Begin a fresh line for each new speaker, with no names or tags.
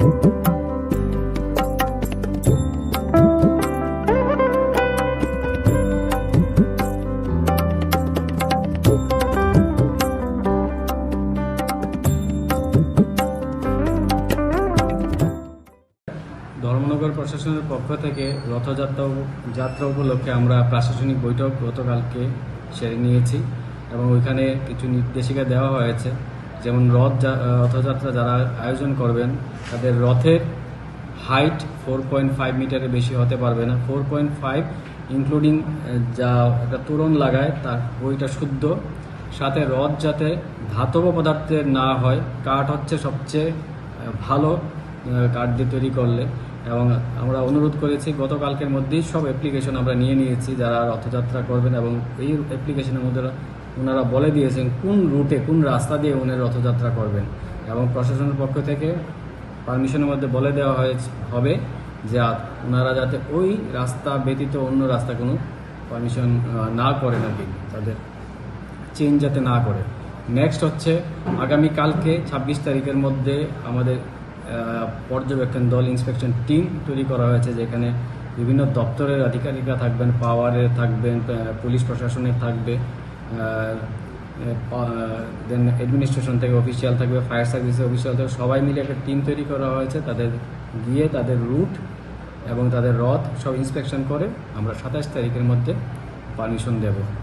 ধর্মনগর প্রশাসনের পক্ষ থেকে রথযাত্রা উপলক্ষে আমরা প্রশাসনিক বৈঠক গতকালকে সেরে নিয়েছি এবং ওইখানে কিছু নির্দেশিকা দেওয়া হয়েছে। যেমন রথযাত্রা যারা আয়োজন করবেন তাদের রথের হাইট 4.5 মিটারের বেশি হতে পারবে না। 4.5 ইনক্লুডিং যা একটা তোরণ লাগায় তার ওইটা শুদ্ধ। সাথে রথ যাতে ধাতব পদার্থের না হয়, কাঠ হচ্ছে সবচেয়ে ভালো কাঠ দিয়ে তৈরি করলে। এবং আমরা অনুরোধ করেছি গতকালকের মধ্যেই সব অ্যাপ্লিকেশন আমরা নিয়ে নিয়েছি যারা রথযাত্রা করবেন, এবং এই অ্যাপ্লিকেশনের মধ্যে ওনারা বলে দিয়েছেন কোন রুটে কোন রাস্তা দিয়ে ওনারা রথযাত্রা করবেন, এবং প্রশাসনের পক্ষ থেকে পারমিশনের মধ্যে বলে দেওয়া হবে যে ওনারা যাতে ওই রাস্তা ব্যতীত অন্য রাস্তা কোনো পারমিশন না করেন, আর কি তাদের চেঞ্জ যাতে না করে। নেক্সট হচ্ছে আগামীকালকে 26 তারিখের মধ্যে আমাদের পর্যবেক্ষণ দল ইন্সপেকশন টিম তৈরি করা হয়েছে, যেখানে বিভিন্ন দপ্তরের আধিকারিকরা থাকবেন, পাওয়ারের থাকবেন, পুলিশ প্রশাসনের থাকবে, দেন অ্যাডমিনিস্ট্রেশন থেকে অফিসিয়াল থাকবে, ফায়ার সার্ভিসের অফিসিয়াল থাকবে। সবাই মিলে একটা টিম তৈরি করা হয়েছে। তাদের গিয়ে তাদের রুট এবং তাদের রথ সব ইন্সপেকশন করে আমরা 27 তারিখের মধ্যে পারমিশন দেব।